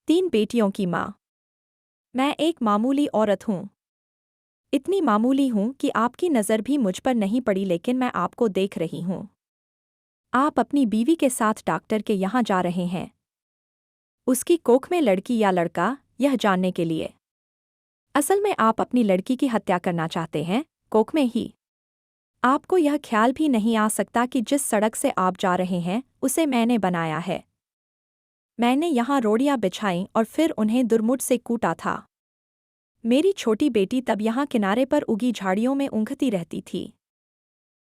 3 बेटियों की माँ। मैं एक मामूली औरत हूँ। इतनी मामूली हूँ कि आपकी नज़र भी मुझ पर नहीं पड़ी, लेकिन मैं आपको देख रही हूँ। आप अपनी बीवी के साथ डॉक्टर के यहाँ जा रहे हैं। उसकी कोख में लड़की या लड़का, यह जानने के लिए। असल में आप अपनी लड़की की हत्या करना चाहते हैं, कोख में ही। आपको यह ख्याल भी नहीं आ सकता कि जिस सड़क से आप जा रहे हैं उसे मैंने बनाया है। मैंने यहाँ रोड़ियाँ बिछाईं और फिर उन्हें दुर्मुट से कूटा था। मेरी छोटी बेटी तब यहाँ किनारे पर उगी झाड़ियों में ऊँघती रहती थी।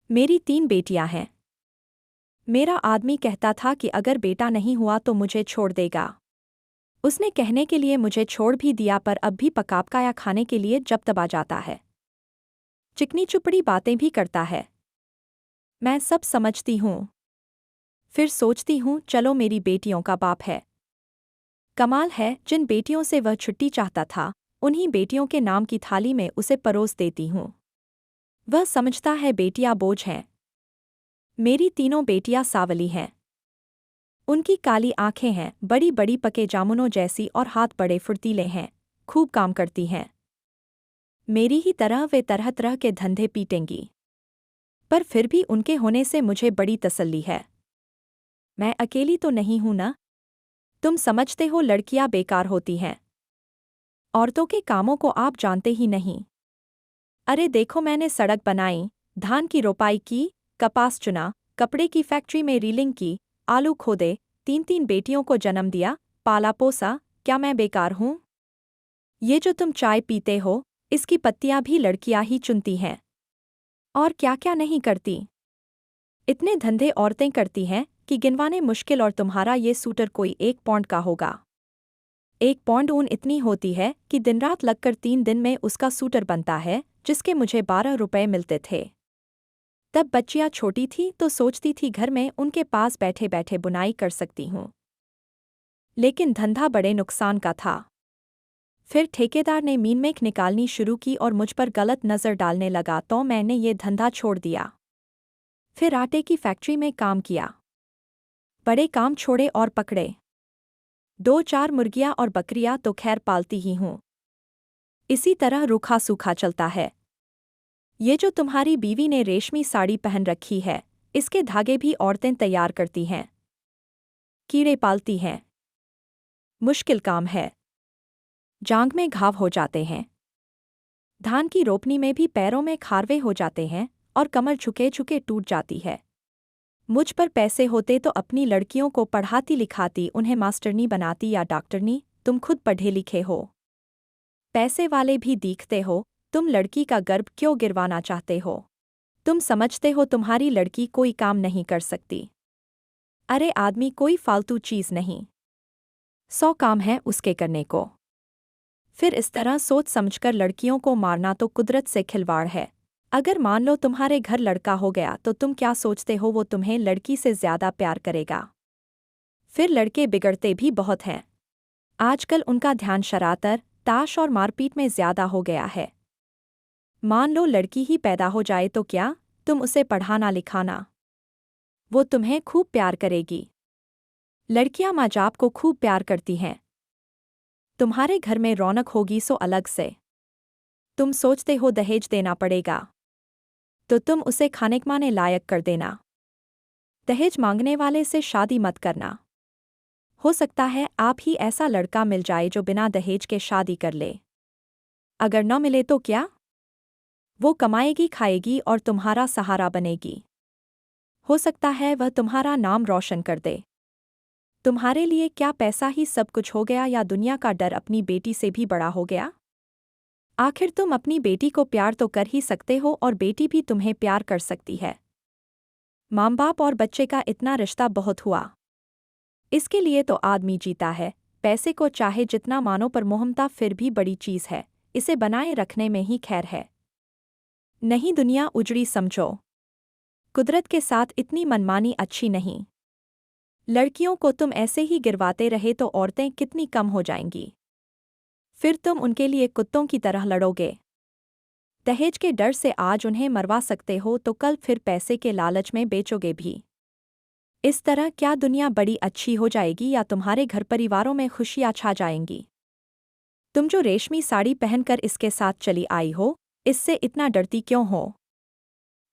मेरी 3 बेटियां हैं। मेरा आदमी कहता था कि अगर बेटा नहीं हुआ तो मुझे छोड़ देगा। उसने कहने के लिए मुझे छोड़ भी दिया, पर अब भी पकापकाया खाने के लिए जब तब आ जाता है। चिकनी चुपड़ी बातें भी करता है। मैं सब समझती हूँ। फिर सोचती हूँ, चलो मेरी बेटियों का बाप है। कमाल है, जिन बेटियों से वह छुट्टी चाहता था उन्हीं बेटियों के नाम की थाली में उसे परोस देती हूँ। वह समझता है बेटियां बोझ हैं। मेरी तीनों बेटियां सावली हैं। उनकी काली आंखें हैं, बड़ी बड़ी पके जामुनों जैसी, और हाथ बड़े फुर्तीले हैं, खूब काम करती हैं। मेरी ही तरह वे तरह तरह के धंधे पीटेंगी। पर फिर भी उनके होने से मुझे बड़ी तसल्ली है। मैं अकेली तो नहीं हूं ना। तुम समझते हो लड़कियां बेकार होती हैं। औरतों के कामों को आप जानते ही नहीं। अरे देखो, मैंने सड़क बनाई, धान की रोपाई की, कपास चुना, कपड़े की फैक्ट्री में रीलिंग की, आलू खोदे, 3 बेटियों को जन्म दिया, पाला पोसा। क्या मैं बेकार हूँ? ये जो तुम चाय पीते हो, इसकी पत्तियां भी लड़कियां ही चुनती हैं। और क्या क्या नहीं करती। इतने धंधे औरतें करती हैं कि गिनवाने मुश्किल, और तुम्हारा ये सूटर कोई 1 पौंड का होगा। 1 पौंड ऊन इतनी होती है कि दिन रात लगकर 3 दिन में उसका सूटर बनता है, जिसके मुझे 12 रुपए मिलते थे। तब बच्चियां छोटी थी तो सोचती थी घर में उनके पास बैठे बैठे बुनाई कर सकती हूँ। लेकिन धंधा बड़े नुकसान का था। फिर ठेकेदार ने मीनमेख निकालनी शुरू की और मुझ पर गलत नज़र डालने लगा, तो मैंने ये धंधा छोड़ दिया। फिर आटे की फैक्ट्री में काम किया। बड़े काम छोड़े और पकड़े। 2-4 मुर्गियां और बकरियां तो खैर पालती ही हूँ। इसी तरह रूखा सूखा चलता है। ये जो तुम्हारी बीवी ने रेशमी साड़ी पहन रखी है, इसके धागे भी औरतें तैयार करती हैं। कीड़े पालती हैं। मुश्किल काम है। जांघ में घाव हो जाते हैं। धान की रोपनी में भी पैरों में खारवे हो जाते हैं और कमर झुके झुके टूट जाती है। मुझ पर पैसे होते तो अपनी लड़कियों को पढ़ाती लिखाती, उन्हें मास्टरनी बनाती या डॉक्टरनी। तुम खुद पढ़े लिखे हो, पैसे वाले भी दिखते हो, तुम लड़की का गर्भ क्यों गिरवाना चाहते हो? तुम समझते हो तुम्हारी लड़की कोई काम नहीं कर सकती। अरे आदमी कोई फालतू चीज़ नहीं। 100 काम है उसके करने को। फिर इस तरह सोच समझकर लड़कियों को मारना तो कुदरत से खिलवाड़ है। अगर मान लो तुम्हारे घर लड़का हो गया तो तुम क्या सोचते हो वो तुम्हें लड़की से ज़्यादा प्यार करेगा? फिर लड़के बिगड़ते भी बहुत हैं। आजकल उनका ध्यान शरारत, ताश और मारपीट में ज़्यादा हो गया है। मान लो लड़की ही पैदा हो जाए तो क्या तुम उसे पढ़ाना लिखाना? वो तुम्हें खूब प्यार करेगी। लड़कियां माँ बाप को खूब प्यार करती हैं। तुम्हारे घर में रौनक होगी सो अलग से। तुम सोचते हो दहेज देना पड़ेगा, तो तुम उसे खाने कमाने लायक कर देना। दहेज मांगने वाले से शादी मत करना। हो सकता है आप ही ऐसा लड़का मिल जाए जो बिना दहेज के शादी कर ले। अगर न मिले तो क्या? वो कमाएगी खाएगी और तुम्हारा सहारा बनेगी। हो सकता है वह तुम्हारा नाम रोशन कर दे। तुम्हारे लिए क्या पैसा ही सब कुछ हो गया, या दुनिया का डर अपनी बेटी से भी बड़ा हो गया? आखिर तुम अपनी बेटी को प्यार तो कर ही सकते हो और बेटी भी तुम्हें प्यार कर सकती है। माँ बाप और बच्चे का इतना रिश्ता बहुत हुआ। इसके लिए तो आदमी जीता है। पैसे को चाहे जितना मानो पर मोहमता फिर भी बड़ी चीज़ है, इसे बनाए रखने में ही खैर है। नहीं दुनिया उजड़ी समझो। कुदरत के साथ इतनी मनमानी अच्छी नहीं। लड़कियों को तुम ऐसे ही गिरवाते रहे तो औरतें कितनी कम हो जाएंगी। फिर तुम उनके लिए कुत्तों की तरह लड़ोगे। दहेज के डर से आज उन्हें मरवा सकते हो तो कल फिर पैसे के लालच में बेचोगे भी। इस तरह क्या दुनिया बड़ी अच्छी हो जाएगी या तुम्हारे घर परिवारों में खुशियाँ छा जाएंगी। तुम जो रेशमी साड़ी पहनकर इसके साथ चली आई हो, इससे इतना डरती क्यों हो?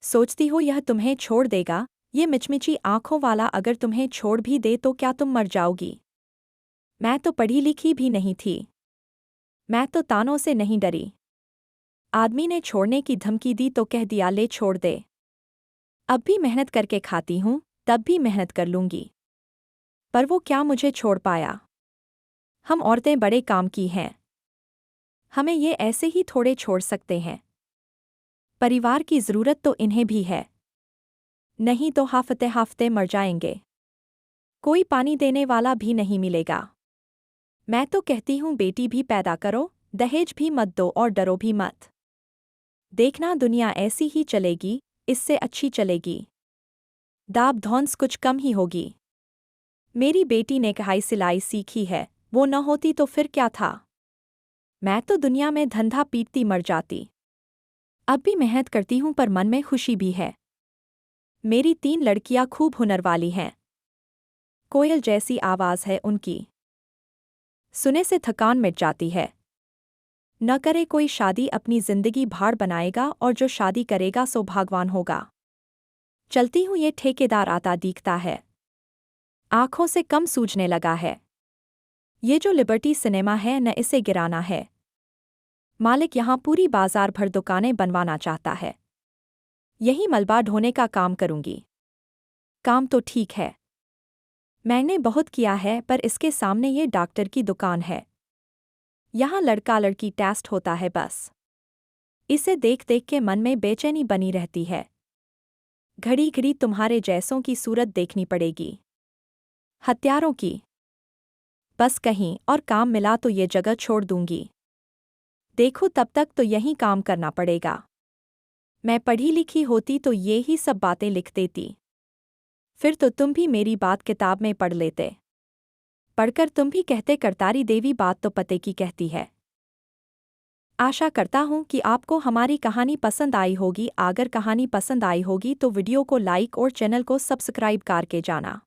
सोचती हो यह तुम्हें छोड़ देगा? ये मिचमिची आंखों वाला अगर तुम्हें छोड़ भी दे तो क्या तुम मर जाओगी? मैं तो पढ़ी लिखी भी नहीं थी। मैं तो तानों से नहीं डरी। आदमी ने छोड़ने की धमकी दी तो कह दिया ले छोड़ दे। अब भी मेहनत करके खाती हूँ, तब भी मेहनत कर लूंगी। पर वो क्या मुझे छोड़ पाया? हम औरतें बड़े काम की हैं। हमें ये ऐसे ही थोड़े छोड़ सकते हैं। परिवार की ज़रूरत तो इन्हें भी है। नहीं तो हाफ़ते हाफ़ते मर जाएंगे। कोई पानी देने वाला भी नहीं मिलेगा। मैं तो कहती हूँ बेटी भी पैदा करो, दहेज भी मत दो और डरो भी मत। देखना दुनिया ऐसी ही चलेगी, इससे अच्छी चलेगी। दाब धौंस कुछ कम ही होगी। मेरी बेटी ने कढ़ाई सिलाई सीखी है, वो न होती तो फिर क्या था? मैं तो दुनिया में धंधा पीटती मर जाती। अब भी मेहनत करती हूँ पर मन में खुशी भी है। मेरी 3 लड़कियाँ खूब हुनर वाली हैं। कोयल जैसी आवाज़ है उनकी। सुने से थकान मिट जाती है। न करे कोई शादी अपनी जिंदगी भाड़ बनाएगा और जो शादी करेगा सो भागवान होगा। चलती हूँ ये ठेकेदार आता दिखता है। आँखों से कम सूझने लगा है। ये जो लिबर्टी सिनेमा है न इसे गिराना है। मालिक यहाँ पूरी बाजार भर दुकानें बनवाना चाहता है। यही मलबा ढोने का काम करूँगी। काम तो ठीक है। मैंने बहुत किया है पर इसके सामने ये डॉक्टर की दुकान है। यहाँ लड़का लड़की टेस्ट होता है बस। इसे देख देख के मन में बेचैनी बनी रहती है। घड़ी घड़ी तुम्हारे जैसों की सूरत देखनी पड़ेगी। हत्यारों की। बस कहीं और काम मिला तो ये जगह छोड़ दूंगी। देखो तब तक तो यहीं काम करना पड़ेगा। मैं पढ़ी लिखी होती तो ये ही सब बातें लिख देती। फिर तो तुम भी मेरी बात किताब में पढ़ लेते। पढ़कर तुम भी कहते करतारी देवी बात तो पते की कहती है। आशा करता हूँ कि आपको हमारी कहानी पसंद आई होगी। अगर कहानी पसंद आई होगी तो वीडियो को लाइक और चैनल को सब्सक्राइब करके जाना।